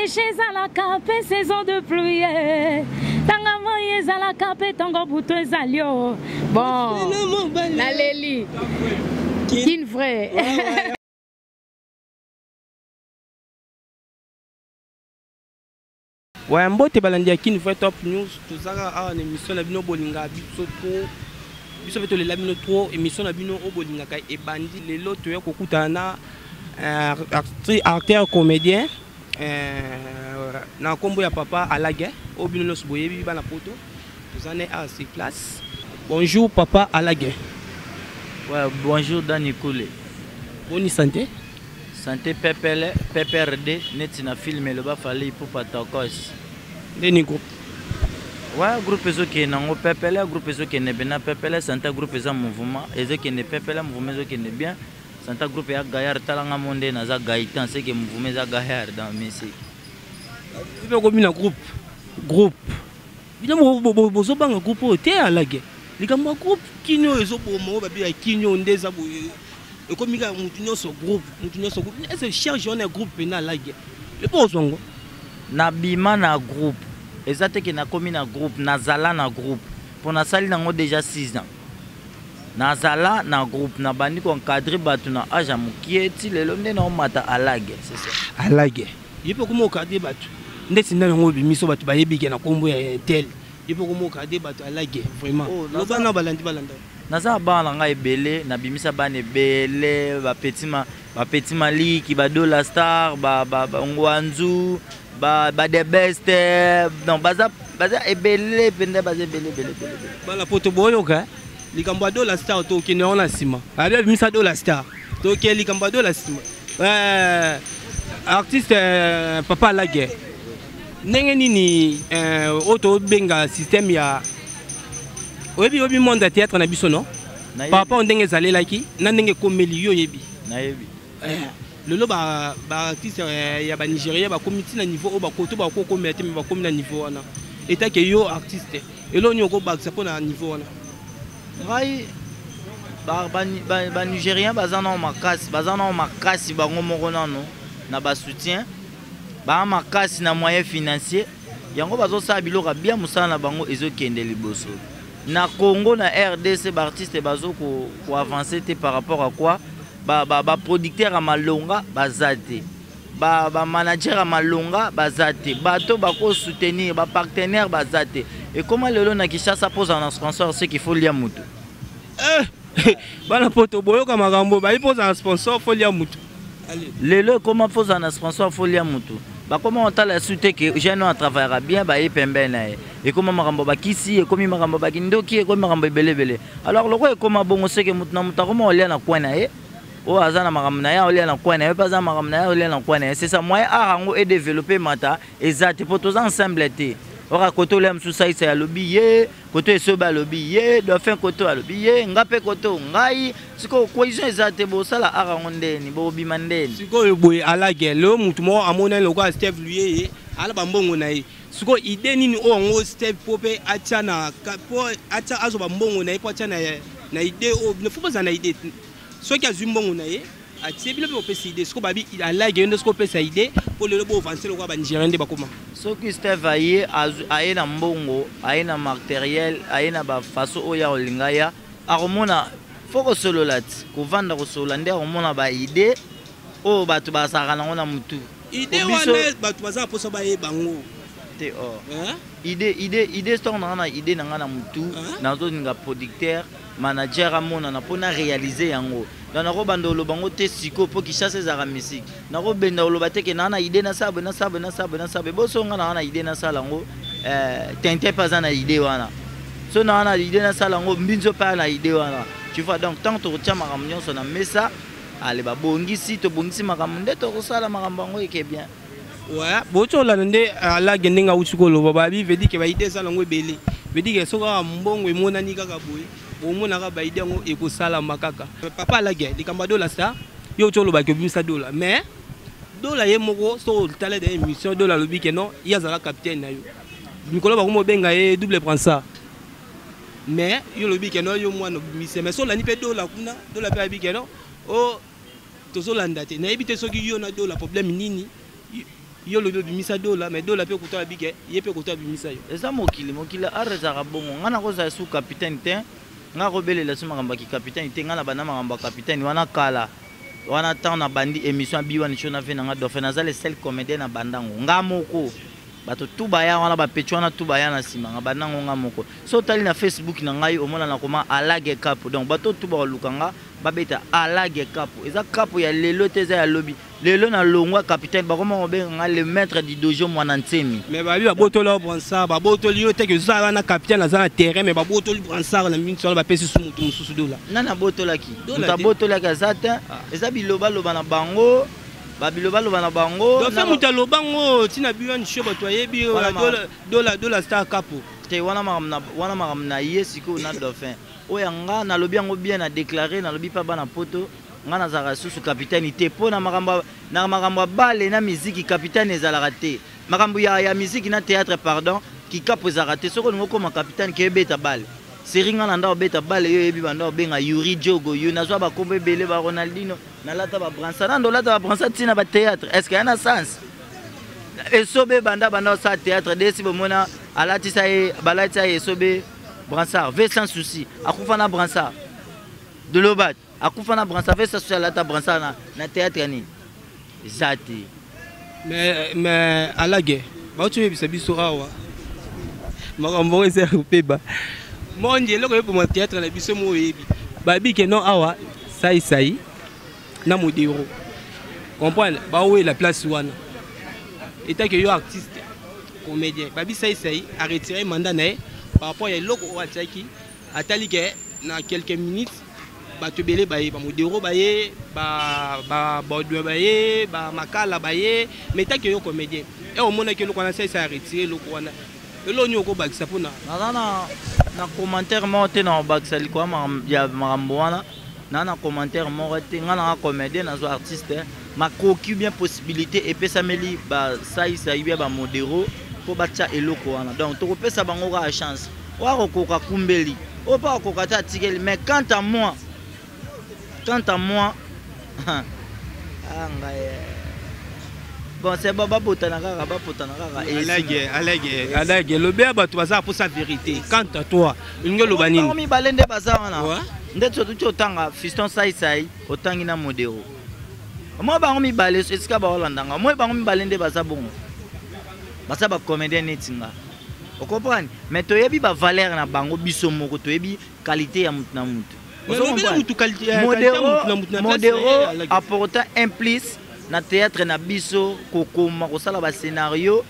sécher à la cape saison de pluie. Tanga moyes à la cape tango buto ezalio. Bon. La Leli. Kin vrai. Ouais, mbote balandi ya Kin vrai top news. Tozaka a une émission la bino bolinga biso trop. Biso veto le labino trop émission la bino o bolinga kai e bandi lelo to ya kokutana acteur comédien na kombo ya papa Alague o bino nos boyebi bana poto. Tozane à ces classes. Bonjour papa Alague. Ouais, bonjour Dani Koulé. Bonne santé. Santé PPL, PPRD, net na film le ba fallait pour patakos. Deni groupe. Ouais, groupe ezo qui nango PPL, groupe ezo qui ne bena PPL, santé groupe ezo mouvement, ezo qui ne PPL, mouvement ezo qui ne bien. Santé groupe ya Gaillard talanga monde na za Gaïtan, c'est que mouvement za Gaillard dans musique. Il veut combien groupe. Groupe. Bina bozo banga groupe te Alague. Likamwa groupe kinyo ezo bomo ba bi kinyo ndeza bo. Et comme il y a un groupe, est-ce cherche un groupe pénal là? Le bon Nabima na groupe. Exactement que na komi na groupe, nazala na groupe. Pour na sali nango déjà 6 ans. Nazala na groupe, na bandi ko encadrer batu na âge amukie ti lelo nde na mata Alague, c'est ça. Alague. Il peut comment encadrer batu. Ndesi na ngo bimiso batu ba yebi na kombo ya tel. Il peut comment encadrer batu Alague vraiment. No bana balandi balanda. Naza bana nga ebele na bimisa bana ebele ba petit maliki ba Dola Star ba ngwanzu ba the best non baza ebele pende baza ebele bala poto boyoka likambo Dola Star to kene ona sima ale bimisa Dola Star to ke likambo Dola sima artiste papa Alague ndenge nini auto benga système ya obi monde de théâtre na biso non papa ndenge zalelaki na ndenge komeli yo yebi na yebi lelo ba artiste ya ba Nigeria ba comité na niveau o ba koto ba ko komela te ba komi na niveau wana eta ke yo artiste elo nyoko ba sapo na niveau wana ngai ba Nigérien bazana makasi bango moko nano na ba soutien ba makasi na moyen financier yango bazo sa biloko bien musala na bango ezokende liboso. Na Congo, na RDC, les artistes qui avancer par rapport à quoi? Les producteurs à Malonga, bazate. Les managers à Malonga, bazate. Bateau bako soutenir, les partenaires, bazate. Et comment le long qui chasse pose un sponsor, c'est qu'il faut lier mutu. Bana poto boyo kama gambo, ba il pose un sponsor, faut lier mutu. Le comment pose un sponsor, faut lier mutu. Bah comment on t'a la soute que j'ai non travaillera bien bah et pembe na et comment marambo ba kisi et comment marambo ba kindoki et comment marambo belebele alors le roi comment bon on sait que mutna mutakoma on lia na kwa na e o azana marambo na ya on lia na kwa na e pas za marambo na ya on lia na kwa na c'est ça moi arango et développer mata exact pour tous ensemble té ora koto le msusa isa ya lobiye koto esoba lobiye do fin koto a lobiye ngape koto ngai siko cohésion exacte bo sala arango ndeni bo bimandeni siko boye Alague le mutu mo amona le ko Steve lui ala bambongo na ye siko idée nini o ngo Steve popé acha na po acha azo bambongo na ye po acha na idée o ne faut pas na idée so ki azumbongo na ye atie bilo po pesa idée siko babi Alague ndo siko pesa idée pour le bo avancer le ko ba Nigérien de bakoma so ki Steve aye na mbongo aye na matériel aye na ba façon oya olingaya aromona foko solo lati ko vanda ko solo nde aromona ba idée o batu ba sakana ngona mutu idée wana batu baza poso ba ye bango te o idée store na idée na ngana mutu nazo ninga producteur manager amona na pona réaliser yango dans na robando lo bango te siko po ki chasse za musique na robenda lo bateke na idée na sabe boso ngana na idée na sala ngo tente pas na idée wana so na idée na sala ngo mbinzo pa na idée wana tu vois donc tant to tia makamnyo so na mesa ale ba bongisi to bongisi makamnde to ko sala makambango eke bien. Ouais, boto la nde Alague ndenga utsukolo bababi vedi ke ba idée sala ngo ebele vedi ke soka mbongo emona ni kaka boye bomona ka ba idée ngo ekosala makaka papa Alague likamba Dola Star yo tolo ba ke bimisa Dola mais Dola ye moko so tala de émission Dola lobi ke non yazala capitaine na yo mikolo ba ko mo benga ye double prend ça mais yo lobi ke non yo mwana bimisa mais so la ni pe Dola kuna Dola pe abi ke non o to so landa te na ebite soki yo na Dola problème nini yo le bimisa dola mais dola pe kuta bige ye pe kuta bimisa yo eza mokili arezaka bongo ngana koza sous capitaine te nga kobelela sous makamba ki capitaine te ngana bana makamba capitaine wana kala wana temps na bandi émission biwa ni chona fe nga do fe na le seul comédien na bandango nga moko bato tubaya wana ba pecho wana tubaya na sima nga bandango nga moko so tali na Facebook na ngai omona na koma alage cap donc bato tuba lukanga babeta alage cap eza cap ya lelo teza ya lobby lelo na longwa capitaine bakoma obenga le maître du dojo mwana nsemi mais babi babotolo Bransard babotoli yo te que za wana capitaine na za terrain mais babotoli Bransard na minso ba pesi su mutu mususu dola nana botolaki mutabotolaki azata eza biloba loba na bango babiloba loba na bango donc fait muta lobango tina biwa ni shoba to yebi dola star capo te wana maramna yesiko na dauphin oya nga na lobi yango bien na déclarer na lobi pa bana poto nga na zara susu capitaine te po na makambo bale na musique capitaine ezalaka te makambo ya musique na théâtre pardon ki capo ezalaka te soko ngo koma capitaine ke beta bale seringa na nda beta bale yo yebi banda benga Yuri Jogo yo nazwa ba kombe belé ba Ronaldinho na lata ba Bransard na lata ba Bransard tina ba théâtre est-ce qu'il y a un sens esobe banda sa théâtre desi bomona alati sa e balati sa esobe Bransard ve sans souci akufana Bransard de lobat akufana Bransard ve sans souci alata Bransard na théâtre ni zati mais alage ba tu yebisa biso awa makambo eza kopeba mon dieu loko pour mon théâtre na biso mo yebi babi ke non awa sai na modero comprendre ba où est la place wana état que yo artiste comédien babi sai a retiré mandat na par rapport à loko wataki atali ke na quelques minutes ba te belé ba modero ba bodwe ba makala ba mais état que yo comédien et au monde que loko na sai a retiré loko wana elo nyoko bakisa pona na commentaire mo te na bakisa likwa ya marambo wana na commentaire mo te ngana comédien na zo artiste ma koki bien possibilité et pesa meli ba saisa ibia ba modero po bacha eloko wana donc to pesa bango ka chance wa kokoka kumbeli o pa kokoka tikeli mais quant à moi bon c'est baba botanaka alage le bien bato baza pour sa vérité quant à toi ngelo banini mi balende baza wana ndeto tu tanga fiston sai otangi na modero moi bango mi balé esika ba holandanga moi bango mi balende baza bongo baza ba comédien netinga o comprendre mais to yebi ba valeur na bango biso moko to yebi qualité ya mutu na mutu modero apportant un plus na théâtre na biso kokoma kosala ba scénario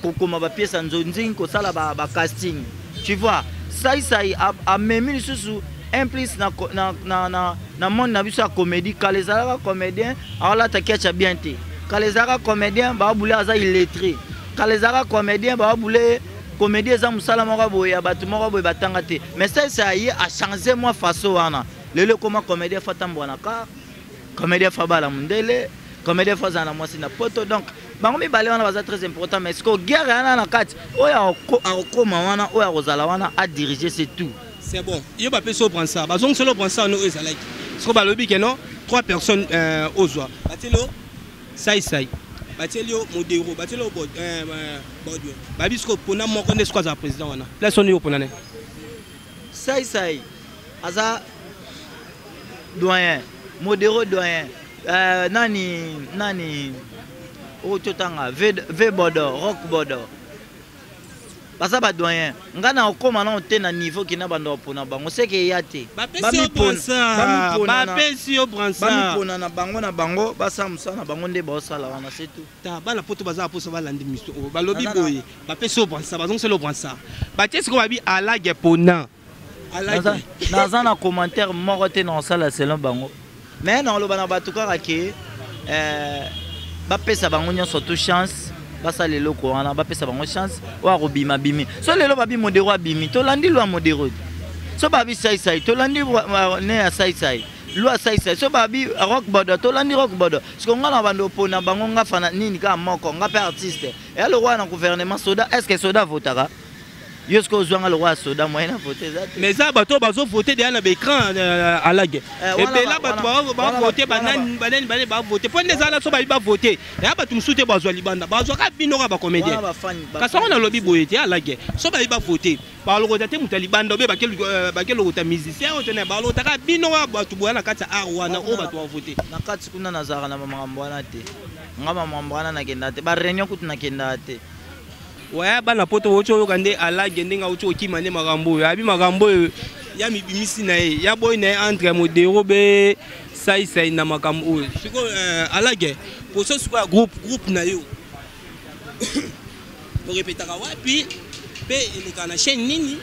kokoma ba pièce nzonzingi kosala ba casting tu vois sai a memi susu un plus na monde na biso ya comédie kalezala comédien ala takiacha bien te kalezala comédien ba boule aza illettré kalezala comédien ba boule comédie za musala moko boya batu moko boya batanga te mais sai a changé moi façon wana lelo koma comédien fatambwana ka comédien fabala mundele comédien faza na mwasi na poto donc bango mi balé wana baza très important mais ce que guerre yana na kati oya akoma wana oya kozala wana a diriger c'est tout c'est bon yo ba peso prendre ça bazong solo prendre ça no ezalaki ce que balobi ke non 3 personnes ozwa batelo sai batelo modero batelo bodwe babisko pona moko ne skwaza président wana place on yo pona ne sai aza doyen modero doyen nani ototanga v bodo rock bodo basa ba doyen ngana okoma na te na niveau kina bando pona bango seke yate bapesi yo Bransard pona na bango basa musana bango nde ba osala wana c'est tout ta bana poto baza poso balandi miso balobi boye bapesi yo Bransard bazong selo Bransard batesi ko babi alage pona alage na na commentaire moko te na osala selon bango mais non loba na batuka ke bapesa bango nyonso tout chance basa lelo ko wana bapesa bango chance wa robima bimi so lelo babi modero abimi to landi lwa modero so babi sai to landi ne ya sai lwa sai so babi rock bodo to landi rock bodo siko ngana bando pona bango nga fana nini ka moko nga pe artiste et le roi na gouvernement soda est-ce que soda votaka yo ce que ozwanga le roi soda moyen à voter ça mais ça bato bazo voter derrière na écran à la guerre et puis là bato ba voter banani ba voter pour les ala so ba voter et bato msute bazwa libanda bazwa ka bino ka ba comédien kasi on a lobby boyete à la guerre so ba voter ba lo kote muta libanda be ba ke lo kota musicien on tenait ba lo taka bino ka bato boya na kati arwana o bato ba voter na kati kuna nazara na makambo wana te ngaba mambo wana na kenda te ba réunion kutu na kenda te. Ouais, bana poto ocho kande ala gendinga ocho kimane magambo abi magambo ya mibimisi na ye ya boy na entre modero be sai na magambo siko ala ge pour ce soit groupe na yo pour répéter ka wapi pe ile kana chaîne nini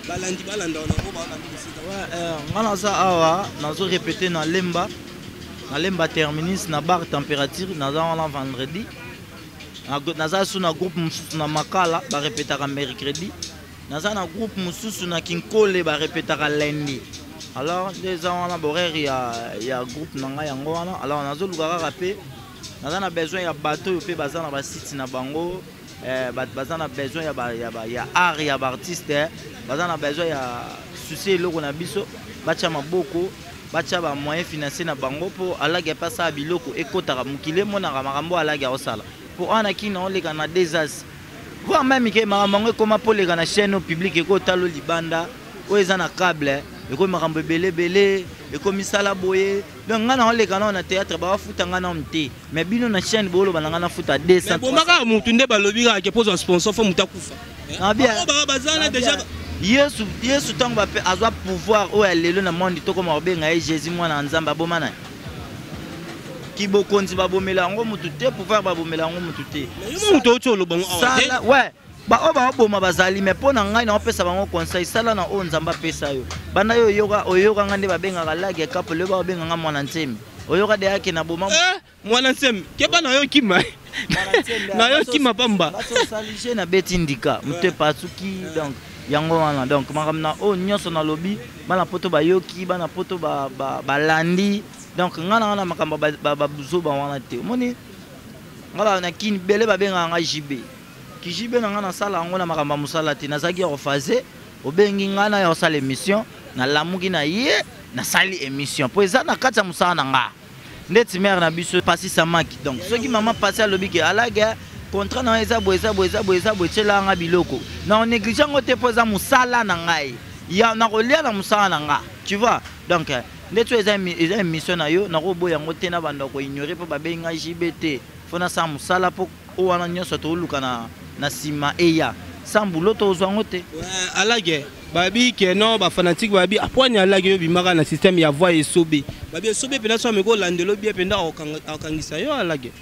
balandi balanda na ko balandi sita ouais ngana sa awa nazo répéter na lemba terminus na bar température na za on vendredi. Naza suna groupe mususu na makala ba répétera mercredi. Naza na groupe mususu na kinkole ba répétera lundi. Alors des ans na horaire ya groupe nanga yango wana. Alors nazo lugara rapé. Naza na besoin ya bateau pe baza na ba site na bango. Baza na besoin ya art ya ba artiste. Baza na besoin ya souci loko na biso. Bacha maboko. Bacha ba moyen financier na bango po alaga pasa biloko ekotaka mukile mona makambo alaga osala. Pour un qui n'a les gana des as. Voir même que maman comme pour les gana chaîne publique et que talo libanda ou ils en a câble et comme maman belé et comme ça la boye donc ngana les gana na théâtre ba futa ngana mté mais bino na chaîne bolo banana futa 200 bon maka mutunde ba lobira ke pose un sponsor fo mutakufa na bien bazana déjà yesu tango ba pe azwa pouvoir o lelo na monde to comme obenga Jésus mwana nzamba bomana qui bokonzi babomela ngo mutu te pouvoir babomela ngo mutu te mutu ocho lo bango sala ouais ba oba oboma bazali mais pona ngai na opesa bango conseil sala na o nzamba pesa yo bana yo oyoka ngande babenga kalage kapo le ba benga nga mwana nsemi oyoka de yake na boma mwana nsemi ke bana yo kima na yo kima pamba baso salige na betindika mutu pasuki donc yango wana donc makamna o nyoso na lobby bana poto bayoki bana poto balandi. Donc ngana makambo ba buzo ba wana te moni ngala na kin bele ba benga nga jibe ki jibe na ngana sala ngona makambo musala te na zaki ya faze obengi ngana ya sala émission na lamuki na ye na sali émission po eza na kata musala na nga ndeti mère na biso pasi samaki donc soki maman passer à lobby ke alaga contrat na eza bo chela nga biloko na on néglige ngote po eza musala na ngai ya na kolia na musala na nga tu vois donc ndeto eza émission na yo na robo yango te na banda ko ignorer po babenga JBT fona sa musala po o wana nyoso to luka na sima eya sambulo to zwango te alage babi ke no ba fanatique babi apwani alage yo bimaka na système ya voix esobe babi esobe pena so meko landelo bia penda okangisa yo alage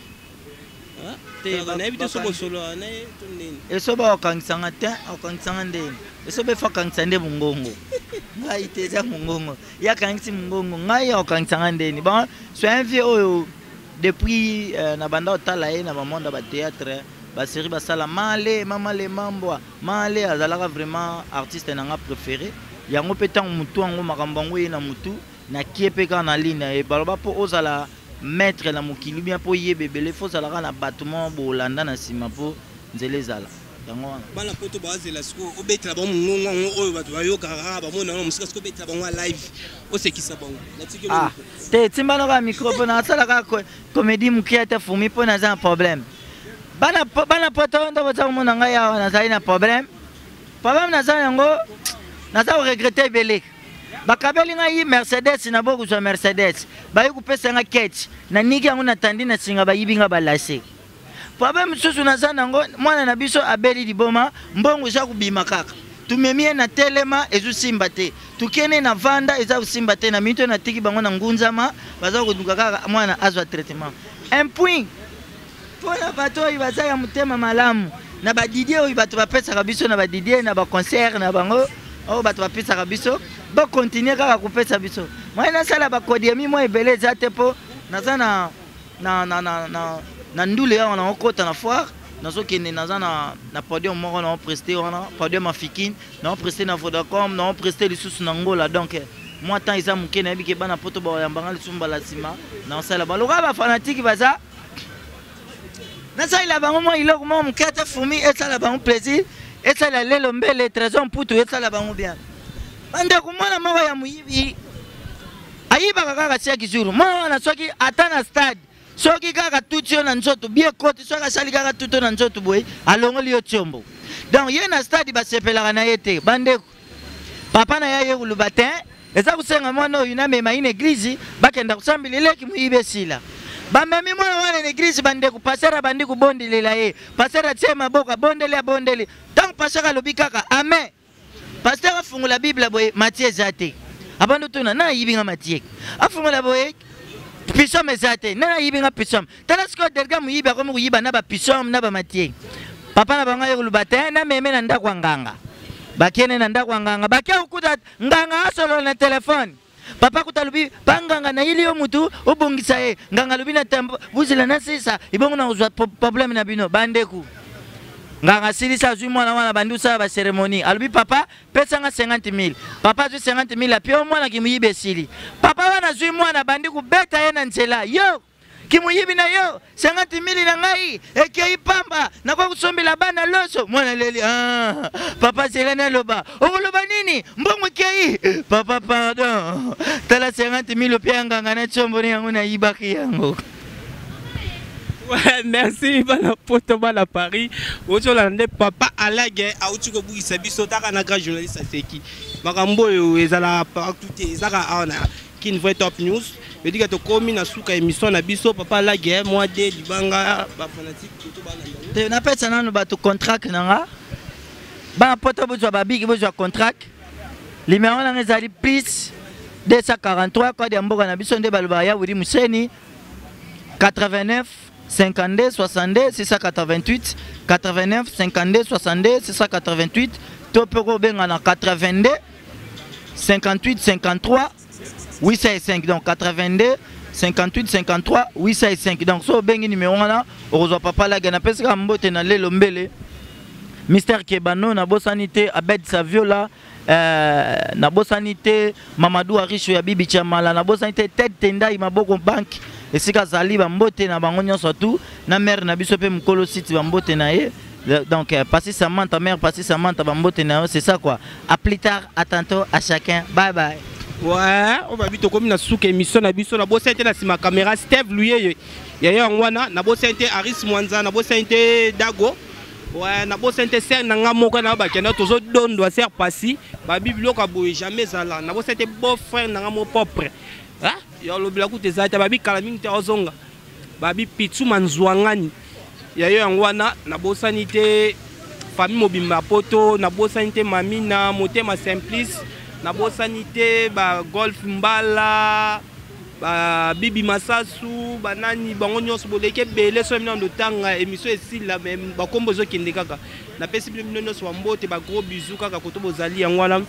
te na ebite so solo na tunini esoba okangisanga te okangisanga ndeni esobe fa kangisa nde mungongo ngai te za mungongo ya kangisi mungongo ngai okangisanga ndeni bon so un vieux oyo depuis na banda otala ye na ba monde ba théâtre ba série ba sala male mambo male azalaka vraiment artiste nanga préféré yango petang mutu ngo makambo ngo ye na mutu na kiepeka na ligne e baloba po ozala maître la mokili bien po yebe bele fo zalaka na battement bolanda na sima po nzele zala yango wana bana poto bazela siko obetela ba mungongo oyo batu bayoka ba mona na musika siko betela ba live osekisa bango natiki ah te timbana ka micro na sala ka comédie mukiata fumi po na za problème bana poto ndo botsa mona nga ya na za ina problème na za yango na za regretter bele bakabeli ngai Mercedes na boku za Mercedes bayi kupesa nga ketch na niki yango natandi na singa bayibi nga balase problème susu na sana ngo mwana na biso abeli liboma mbongo za kubima kaka tumemie na telema ezu simba te tukene na vanda eza simba te na mito na tiki bango na ngunzama baza kuduka kaka mwana azwa traitement un point pona bato ibaza ya mutema malamu na ba Didier oyo bato bapesa kabiso na ba Didier na ba concert na bango o bato bapesa kabiso ba continuer kaka kupesa biso mwana sala ba kodiemi mo ebele za te po naza na ndule ya na okota na foire nazokende naza na podium moko na prester wana podium afikine na prester na Vodacom na prester lisusu na Ngola donc moi tant isa muke na bike bana poto ba yambanga lisumba la sima na sala ba loka ba fanatique baza na sala bango mo iloko mo mukata fumi et sala bango plaisir esala lelo mbele trésor mputu esala bango bien bandeko mwana moko ya moyibi ayibaka kaka chaque jour mwana wana soki ata na stade soki kaka tuti yo na nzoto bie koti soki asali kaka tuti yo na nzoto boye alongoli yo tiombo donc ye na stade basepelaka na ye te bandeko papa na ye koluba te eza kusenga mwana oyo namema ine église bakenda kusambela eleki moyibi esila bamemi mwana wana na église bandeko pasera bandi kubondelela ye pasera atie maboko abondeli donc pasera alobi kaka amen pasteur afungula bible boye Matthieu eza te abandi tuna na yibinga Matthieu afungula boye pisom eza te na yibinga pisom tala siko derga moyibi akomi koyiba na bapisom na Matthieu papa na bango yekoluba te na meme na ndako ya nganga bakene na ndako ya nganga bakia kukuta nganga asolo na telefone papa kutalubi panganga na ili yo mutu obongisa ye nganga lubi na tembo buzila na sisa ibongo na uzwa problème na bino bandeku nganga silisa azwi mwana wana bandi usala ba cérémonie alubi papa pesanga 50,000 papa azwi 50,000 apio mwana kimuyibe esili papa wana azwi mwana bandi kubeta ye na nzela yo kimuyibi na yo 50,000 na ngai ekei pamba nakwa kusombela bana loso mwana leli papa selena loba okoloba nini mbongo kei papa pardon tala 50,000 pia nganga na chomboni yango na yibaki yango. Ouais, merci bana poto bana Paris ozolanda papa alage auti ko bugisa biso taka na grand journaliste aseki makambo yo ezala partout ezaka ana Kin Vrai Top News veut dire que to komi na suka émission na biso papa alage moi de libanga ba fanatique tout bana na pesa nanu ba to contract nanga ba poto bozwa ba big bozwa contract numéro na ngezali plus 243 code ya mboka na biso nde balba ya wuri museni 89 52 62 688 89 52 62 688 topeko benga na 82 58 53 805 donc 82 58 53 805 donc so bengi numéro wana okozwa papa la gana pesika mbote na lelo mbele Mister Kebano na bosanité Abed Saviola na bosanité Mamadou Arisho ya Bibi Chamala na bosanité Ted Tendai maboko bank esika zali ba mbote na bango nyonso tout na mère na biso pe mukolo site ba mbote na ye donc passer sa main ta mère passer sa main ta ba mbote na c'est ça quoi à plus tard à tantôt à chacun bye bye. Ouais, on va vite comme na souka émission na biso na bosanité na sima caméra Steve Luye ya ngwana na bosanité Aris Mwanza na bosanité Dago. Ouais, na bosanité ser na ngamoko na ba kena tozo dondo ser pasi ba biblio ka boye jamais zala na bosanité beau frère na ngamo propre. Ah, ya lobila ku tezata babi kala mingi te ozonga. Babi pitsu manzwangani. Ya yo ngwana na bosanité famille mobimba poto na bosanité mamina motema simplice na bosanité ba golf mbala ba bibi masasu banani bango nyonso boleke bele so mina ndo tanga émission esila même ba kombo zo kende kaka na pesi bino nyonso wa mbote ba gros bisous kaka koto bozali ngwana